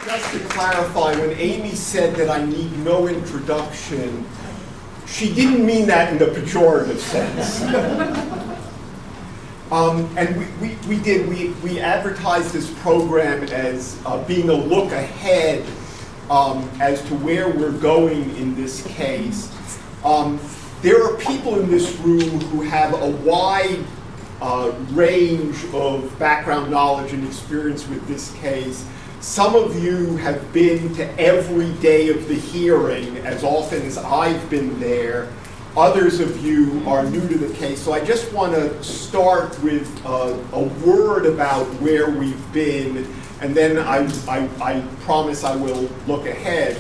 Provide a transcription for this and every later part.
Just to clarify, when Amy said that I need no introduction, she didn't mean that in the pejorative sense. And we advertised this program as being a look ahead as to where we're going in this case. There are people in this room who have a wide range of background knowledge and experience with this case. Some of you have been to every day of the hearing as often as I've been there. Others of you are new to the case. So I just want to start with a word about where we've been, and then I promise I will look ahead.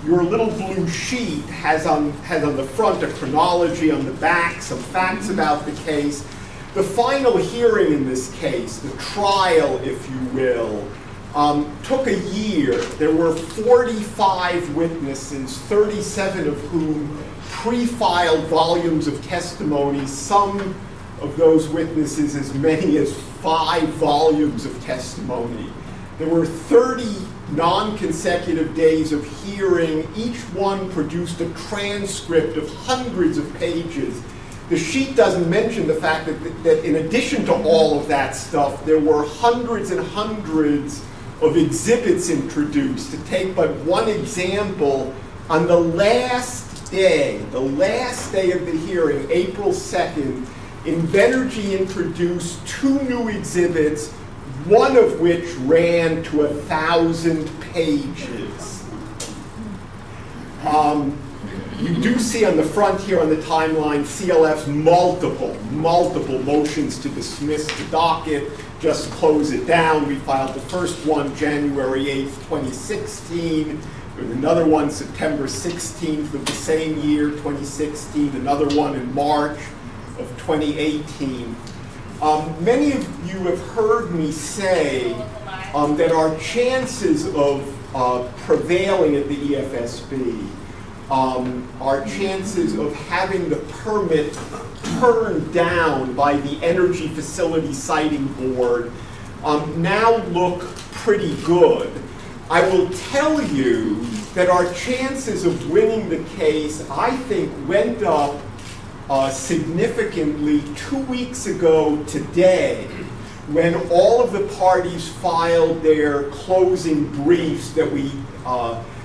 Your little blue sheet has on the front a chronology, on the back some facts about the case. The final hearing in this case, the trial, if you will, took a year. There were 45 witnesses, 37 of whom pre-filed volumes of testimony, some of those witnesses as many as 5 volumes of testimony. There were 30 non-consecutive days of hearing. Each one produced a transcript of hundreds of pages. The sheet doesn't mention the fact that in addition to all of that stuff, there were hundreds and hundreds of exhibits introduced. To take but one example, on the last day of the hearing, April 2nd, Invenergy introduced 2 new exhibits, one of which ran to 1,000 pages. You do see on the front here on the timeline CLF's multiple motions to dismiss the docket, just close it down. We filed the first one January 8th, 2016. There was another one September 16th of the same year, 2016. Another one in March of 2018. Many of you have heard me say that our chances of prevailing at the EFSB, our chances of having the permit turned down by the Energy Facility Siting Board now look pretty good. I will tell you that our chances of winning the case, I think, went up significantly 2 weeks ago today, when all of the parties filed their closing briefs that we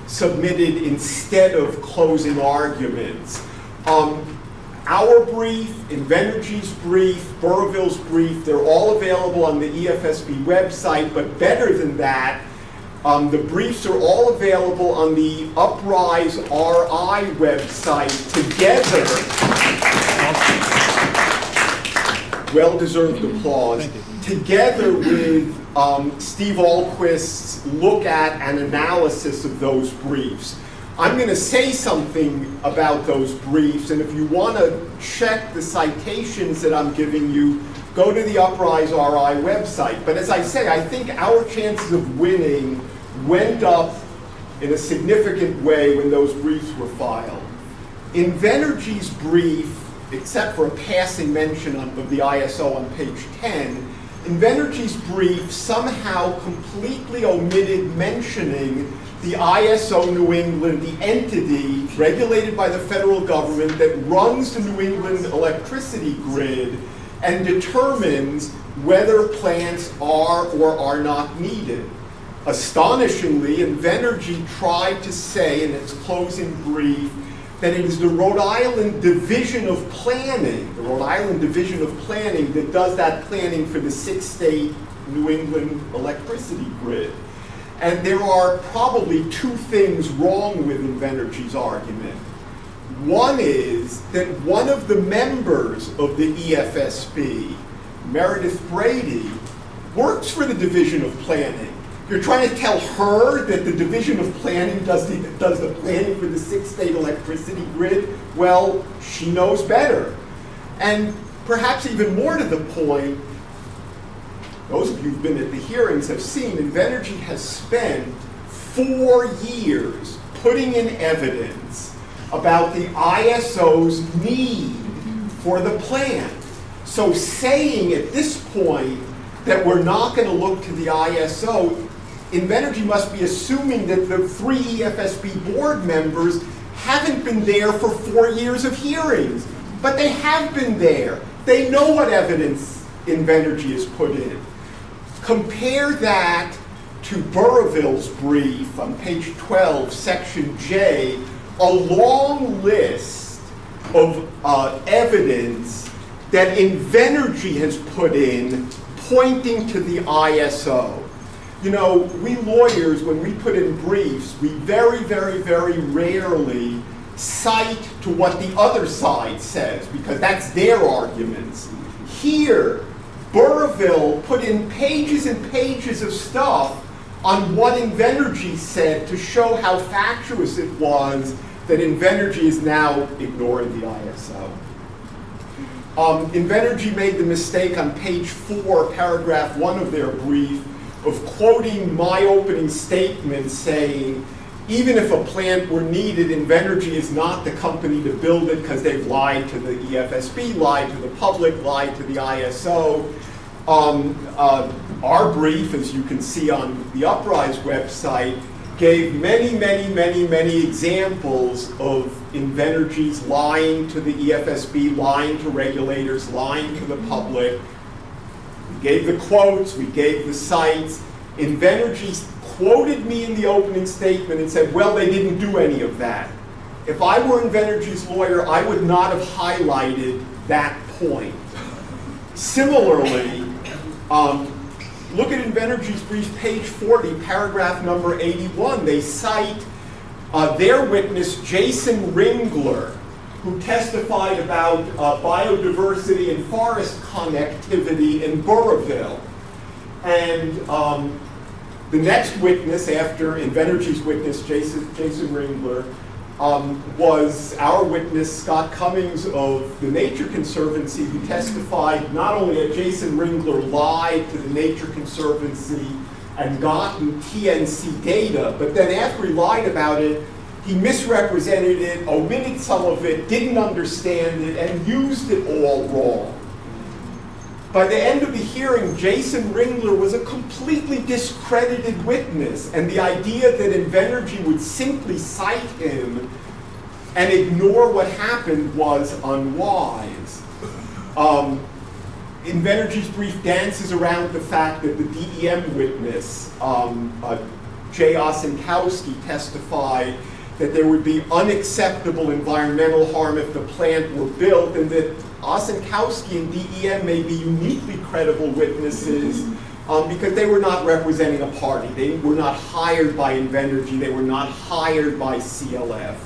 submitted instead of closing arguments. Our brief, Invenergy's brief, Burrillville's brief, they're all available on the EFSB website, but better than that, the briefs are all available on the Uprise RI website together. Well-deserved applause. Together with Steve Ahlquist's look at and analysis of those briefs. I'm going to say something about those briefs, and if you want to check the citations that I'm giving you, go to the Uprise RI website. But as I say, I think our chances of winning went up in a significant way when those briefs were filed. Invenergy's brief, except for a passing mention of the ISO on page 10, Invenergy's brief somehow completely omitted mentioning the ISO New England, the entity regulated by the federal government that runs the New England electricity grid and determines whether plants are or are not needed. Astonishingly, Invenergy tried to say in its closing brief that it is the Rhode Island Division of Planning, that does that planning for the 6-state New England electricity grid. And there are probably 2 things wrong with Invenergy's argument. One is that one of the members of the EFSB, Meredith Brady, works for the Division of Planning. You're trying to tell her that the Division of Planning does the planning for the 6-state electricity grid? Well, she knows better. And perhaps even more to the point, those of you who've been at the hearings have seen Invenergy has spent 4 years putting in evidence about the ISO's need for the plant. So saying at this point that we're not going to look to the ISO Invenergy must be assuming that the 3 EFSB board members haven't been there for 4 years of hearings. But they have been there. They know what evidence Invenergy has put in. Compare that to Burrill's brief on page 12, section J, a long list of evidence that Invenergy has put in pointing to the ISO. You know, we lawyers, when we put in briefs, we very, very, very rarely cite to what the other side says, because that's their arguments. Here, Burrill put in pages and pages of stuff on what Invenergy said to show how fatuous it was that Invenergy is now ignoring the ISO. Invenergy made the mistake on page 4, paragraph 1 of their brief of quoting my opening statement saying, even if a plant were needed, Invenergy is not the company to build it because they've lied to the EFSB, lied to the public, lied to the ISO. Our brief, as you can see on the Uprise website, gave many, many, many, many examples of Invenergy's lying to the EFSB, lying to regulators, lying to the public. We gave the quotes, we gave the cites. Invenergy quoted me in the opening statement and said, well, they didn't do any of that. If I were Invenergy's lawyer, I would not have highlighted that point. Similarly, look at Invenergy's brief, page 40, paragraph number 81. They cite their witness, Jason Ringler, who testified about biodiversity and forest connectivity in Burrillville. And the next witness after Invenergy's witness, Jason Ringler, was our witness, Scott Cummings of the Nature Conservancy, who testified not only that Jason Ringler lied to the Nature Conservancy and gotten TNC data, but then after he lied about it, he misrepresented it, omitted some of it, didn't understand it, and used it all wrong. By the end of the hearing, Jason Ringler was a completely discredited witness, and the idea that Invenergy would simply cite him and ignore what happened was unwise. Invenergy's brief dances around the fact that the DEM witness, Jay Osenkowski, testified that there would be unacceptable environmental harm if the plant were built, and that Osenkowski and DEM may be uniquely credible witnesses because they were not representing a party. They were not hired by Invenergy. They were not hired by CLF.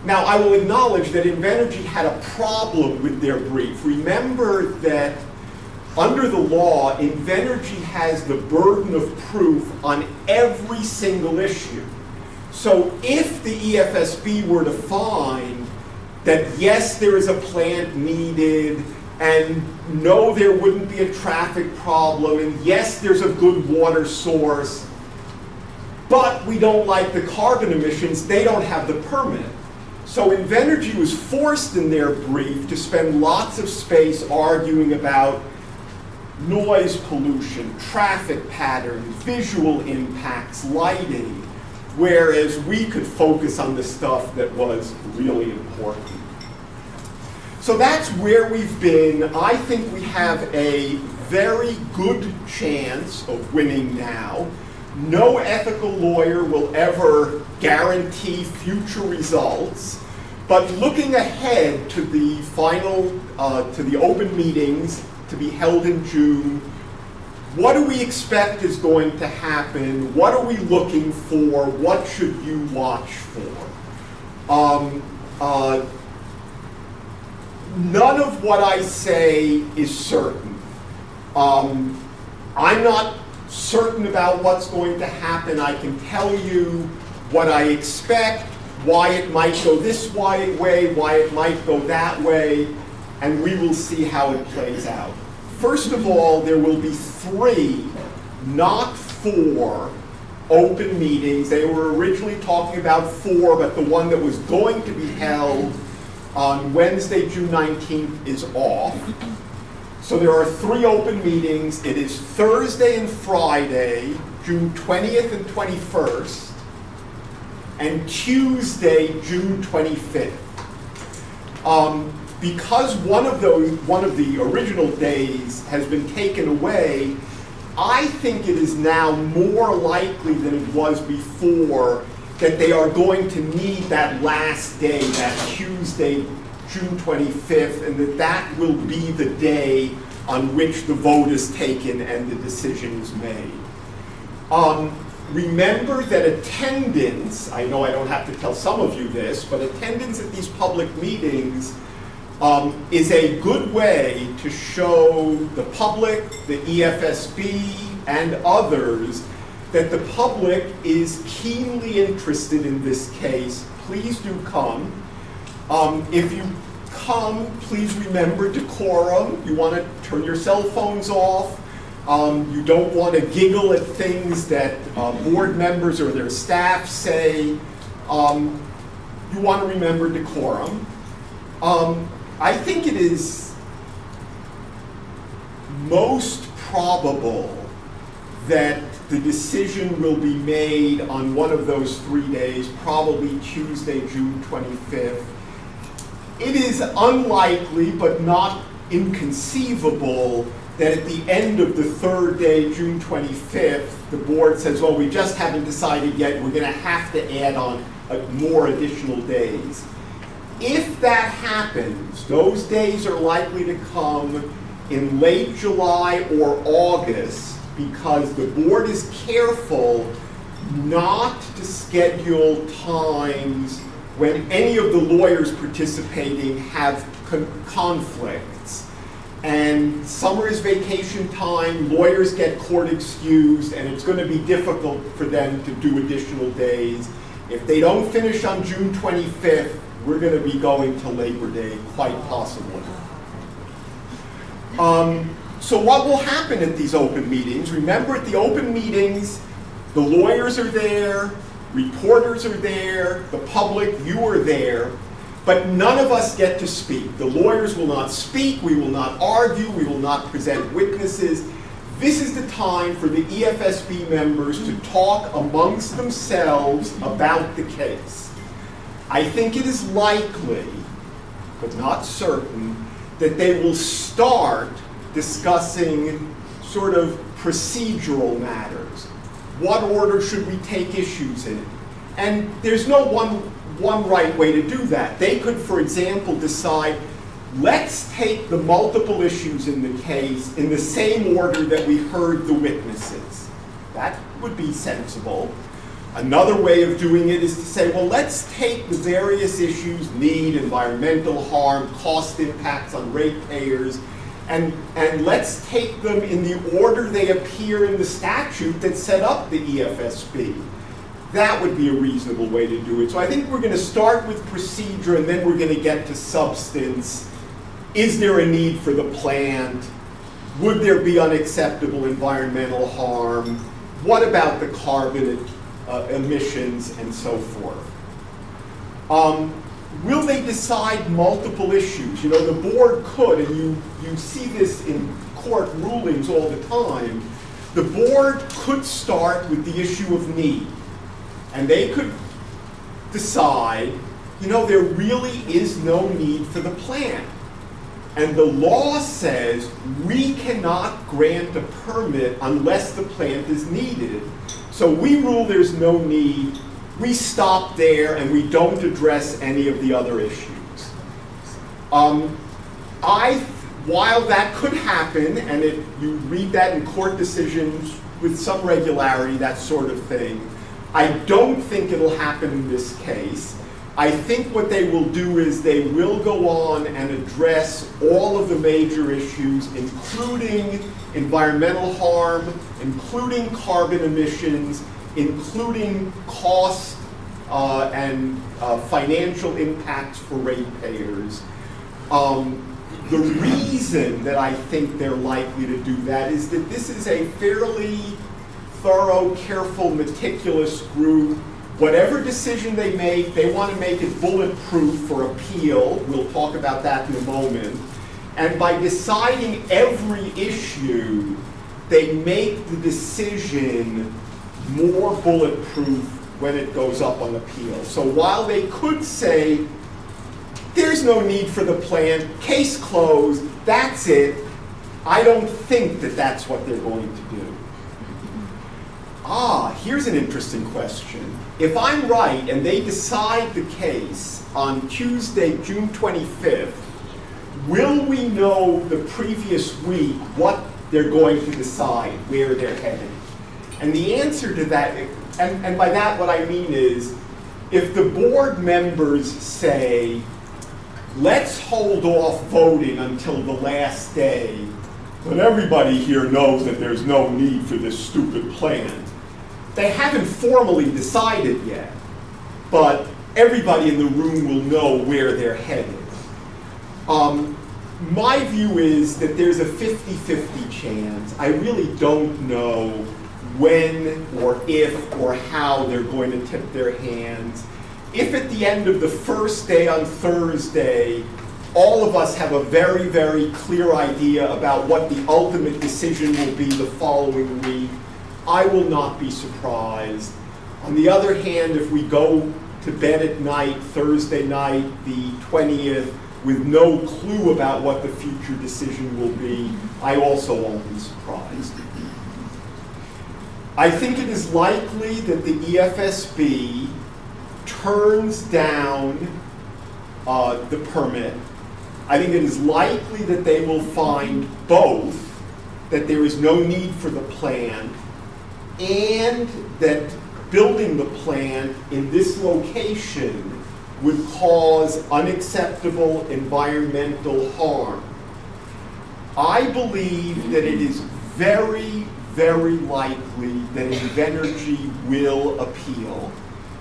Now, I will acknowledge that Invenergy had a problem with their brief. Remember that under the law, Invenergy has the burden of proof on every single issue. So if the EFSB were to find that yes, there is a plant needed, and no, there wouldn't be a traffic problem, and yes, there's a good water source, but we don't like the carbon emissions, they don't have the permit. So Invenergy was forced in their brief to spend lots of space arguing about noise pollution, traffic patterns, visual impacts, lighting, whereas we could focus on the stuff that was really important. So that's where we've been. I think we have a very good chance of winning now. No ethical lawyer will ever guarantee future results, but looking ahead to the final, to the open meetings to be held in June, what do we expect is going to happen? What are we looking for? What should you watch for? None of what I say is certain. I'm not certain about what's going to happen. I can tell you what I expect, why it might go this way, why it might go that way, and we will see how it plays out. First of all, there will be 3, not 4, open meetings. They were originally talking about 4, but the one that was going to be held on Wednesday, June 19th is off. So there are 3 open meetings. It is Thursday and Friday, June 20th and 21st, and Tuesday, June 25th. Because one of the original days has been taken away, I think it is now more likely than it was before that they are going to need that last day, that Tuesday, June 25th, and that will be the day on which the vote is taken and the decision is made. Remember that attendance, I know I don't have to tell some of you this, but attendance at these public meetings is a good way to show the public, the EFSB, and others that the public is keenly interested in this case. Please do come. If you come, please remember decorum. You want to turn your cell phones off. You don't want to giggle at things that board members or their staff say. You want to remember decorum. I think it is most probable that the decision will be made on one of those 3 days, probably Tuesday, June 25th. It is unlikely, but not inconceivable, that at the end of the 3rd day, June 25th, the board says, well, we just haven't decided yet, we're going to have to add on more additional days. If that happens, those days are likely to come in late July or August, because the board is careful not to schedule times when any of the lawyers participating have conflicts. And summer is vacation time, lawyers get court excused, and it's going to be difficult for them to do additional days. If they don't finish on June 25th, we're going to be going to Labor Day, quite possibly. So what will happen at these open meetings? Remember, at the open meetings, the lawyers are there, reporters are there, the public, you are there, but none of us get to speak. The lawyers will not speak, we will not argue, we will not present witnesses. This is the time for the EFSB members to talk amongst themselves about the case. I think it is likely, but not certain, that they will start discussing sort of procedural matters. What order should we take issues in? And there's no one right way to do that. They could, for example, decide, let's take the multiple issues in the case in the same order that we heard the witnesses. That would be sensible. Another way of doing it is to say, well, let's take the various issues, need, environmental harm, cost impacts on ratepayers, and let's take them in the order they appear in the statute that set up the EFSB. That would be a reasonable way to do it. So I think we're going to start with procedure, and then we're going to get to substance. Is there a need for the plant? Would there be unacceptable environmental harm? What about the carbon emissions and so forth? Will they decide multiple issues? You know, the board could, and you see this in court rulings all the time, the board could start with the issue of need. And they could decide, you know, there really is no need for the plant. And the law says we cannot grant a permit unless the plant is needed. So we rule there's no need. We stop there and we don't address any of the other issues. While that could happen, and you read that in court decisions with some regularity, that sort of thing, I don't think it'll happen in this case. I think what they will do is they will go on and address all of the major issues, including environmental harm, including carbon emissions, including cost and financial impacts for ratepayers. The reason that I think they're likely to do that is that this is a fairly thorough, careful, meticulous group. Whatever decision they make, they want to make it bulletproof for appeal. We'll talk about that in a moment. And by deciding every issue, they make the decision more bulletproof when it goes up on appeal. So while they could say, there's no need for the plan, case closed, that's it, I don't think that that's what they're going to do. Here's an interesting question. If I'm right and they decide the case on Tuesday, June 25th, will we know the previous week what they're going to decide, where they're headed? And the answer to that, and by that what I mean is, if the board members say, let's hold off voting until the last day, but everybody here knows that there's no need for this stupid plan. They haven't formally decided yet, but everybody in the room will know where they're headed. My view is that there's a 50-50 chance. I really don't know when or if or how they're going to tip their hands. If at the end of the first day on Thursday, all of us have a very, very clear idea about what the ultimate decision will be the following week, I will not be surprised. On the other hand, if we go to bed at night, Thursday night, the 20th, with no clue about what the future decision will be, I also won't be surprised. I think it is likely that the EFSB turns down the permit. I think it is likely that they will find both, that there is no need for the plan, and that building the plant in this location would cause unacceptable environmental harm. I believe that it is very, very likely that Invenergy will appeal.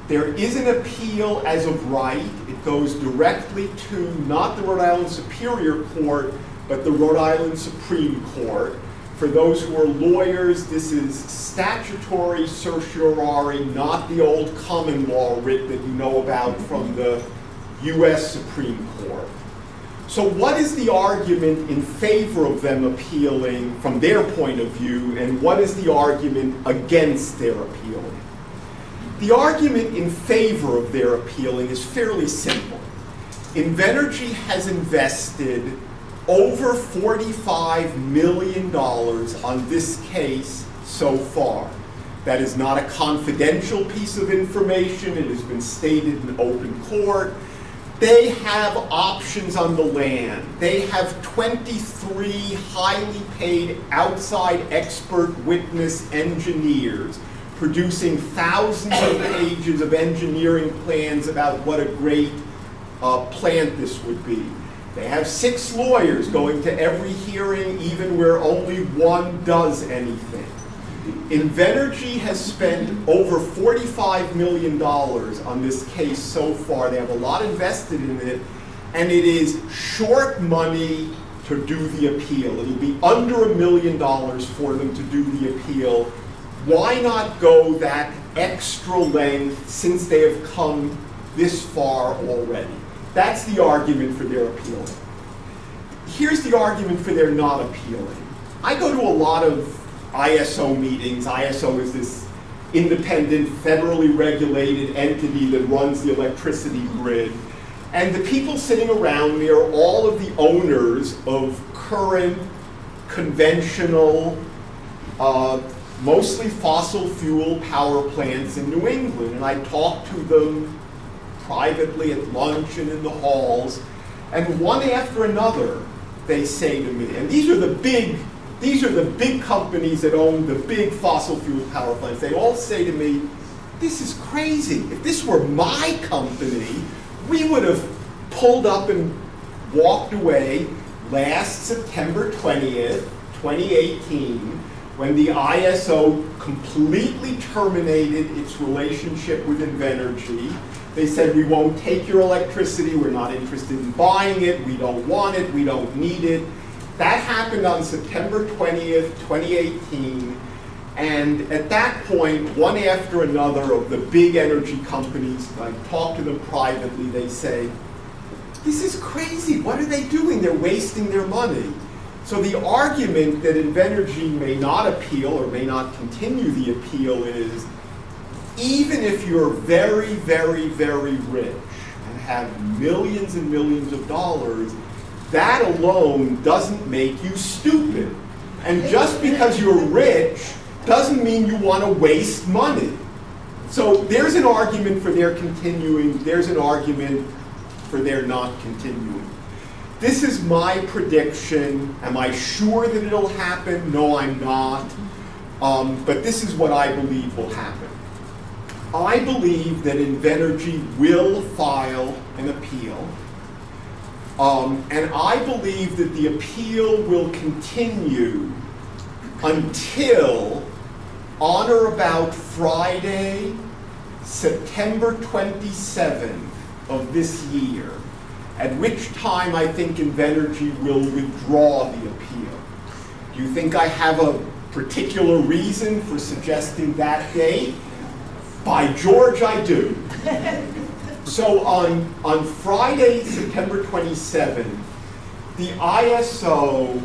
There is an appeal as of right. It goes directly to not the Rhode Island Superior Court, but the Rhode Island Supreme Court. For those who are lawyers, this is statutory certiorari, not the old common law writ that you know about from the US Supreme Court. So what is the argument in favor of them appealing from their point of view, and what is the argument against their appealing? The argument in favor of their appealing is fairly simple. Invenergy has invested over $45 million on this case so far. That is not a confidential piece of information. It has been stated in open court. They have options on the land. They have 23 highly paid outside expert witness engineers producing thousands of pages of engineering plans about what a great plant this would be. They have 6 lawyers going to every hearing, even where only one does anything. Invenergy has spent over $45 million on this case so far. They have a lot invested in it, and it is short money to do the appeal. It'll be under $1 million for them to do the appeal. Why not go that extra length since they have come this far already? That's the argument for their appealing. Here's the argument for their not appealing. I go to a lot of ISO meetings. ISO is this independent, federally regulated entity that runs the electricity grid. And the people sitting around me are all of the owners of current, conventional, mostly fossil fuel power plants in New England. And I talk to them privately at lunch and in the halls, and one after another they say to me, and these are the big companies that own the big fossil fuel power plants, they all say to me, this is crazy. If this were my company, we would have pulled up and walked away last September 20th, 2018, when the ISO completely terminated its relationship with Invenergy. They said, we won't take your electricity, we're not interested in buying it, we don't want it, we don't need it. That happened on September 20th, 2018, and at that point, one after another of the big energy companies, I talk to them privately, they say, this is crazy. What are they doing? They're wasting their money. So the argument that Invenergy may not appeal or may not continue the appeal is, even if you're very, very, very rich and have millions and millions of dollars, that alone doesn't make you stupid. And just because you're rich doesn't mean you want to waste money. So there's an argument for their continuing, there's an argument for their not continuing. This is my prediction. Am I sure that it'll happen? No, I'm not. But this is what I believe will happen. I believe that Invenergy will file an appeal. And I believe that the appeal will continue until on or about Friday, September 27th of this year, at which time I think Invenergy will withdraw the appeal. Do you think I have a particular reason for suggesting that date? By George, I do. So on Friday, September 27th, the ISO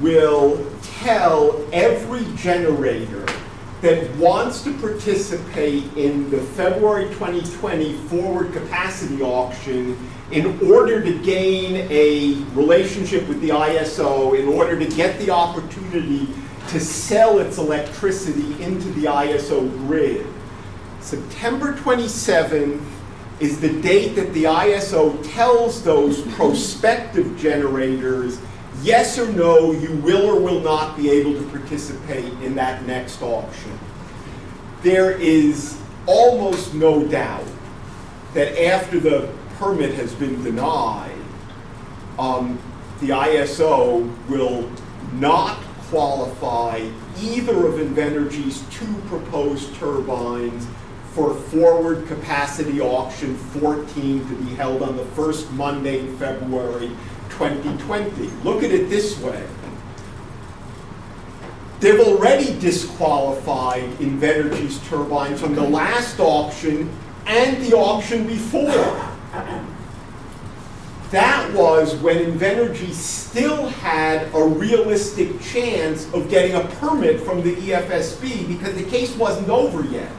will tell every generator that wants to participate in the February 2020 forward capacity auction in order to gain a relationship with the ISO, in order to get the opportunity to sell its electricity into the ISO grid. September 27th is the date that the ISO tells those prospective generators, yes or no, you will or will not be able to participate in that next auction. There is almost no doubt that after the permit has been denied, the ISO will not qualify either of Invenergy's two proposed turbines for forward capacity auction 14 to be held on the first Monday in February 2020. Look at it this way. They've already disqualified Invenergy's turbines from the last auction and the auction before. That was when Invenergy still had a realistic chance of getting a permit from the EFSB because the case wasn't over yet.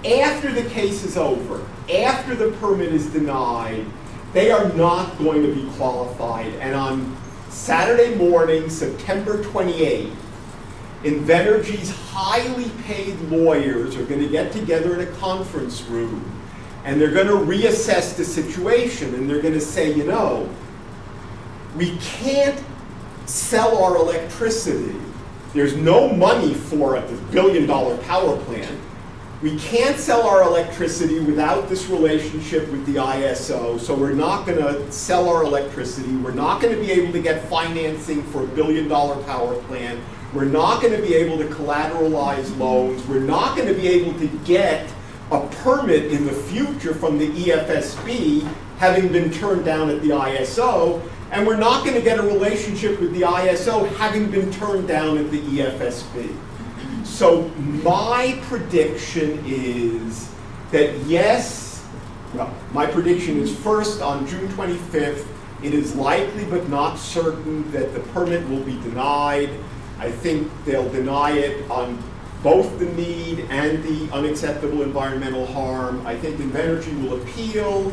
After the case is over, after the permit is denied, they are not going to be qualified. And on Saturday morning, September 28th, Invenergy's highly paid lawyers are going to get together in a conference room and they're going to reassess the situation, and they're going to say, you know, we can't sell our electricity. There's no money for it, this billion-dollar power plant. We can't sell our electricity without this relationship with the ISO, so we're not going to sell our electricity. We're not going to be able to get financing for a billion-dollar power plant. We're not going to be able to collateralize loans. We're not going to be able to get a permit in the future from the EFSB, having been turned down at the ISO, and we're not going to get a relationship with the ISO, having been turned down at the EFSB. So my prediction is that yes, well, my prediction is first on June 25th, it is likely but not certain that the permit will be denied. I think they'll deny it on both the need and the unacceptable environmental harm. I think Invenergy will appeal.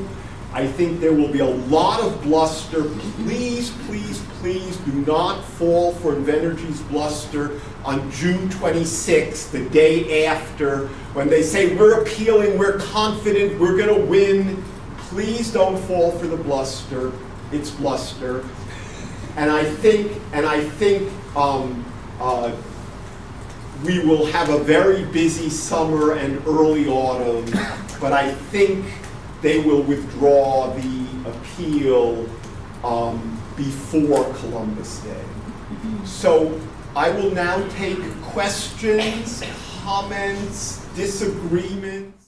I think there will be a lot of bluster. Please, please, please do not fall for Invenergy's bluster on June 26th, the day after, when they say we're appealing, we're confident, we're going to win. Please don't fall for the bluster. It's bluster. And I think we will have a very busy summer and early autumn, but I think they will withdraw the appeal before Columbus Day. So I will now take questions, comments, disagreements.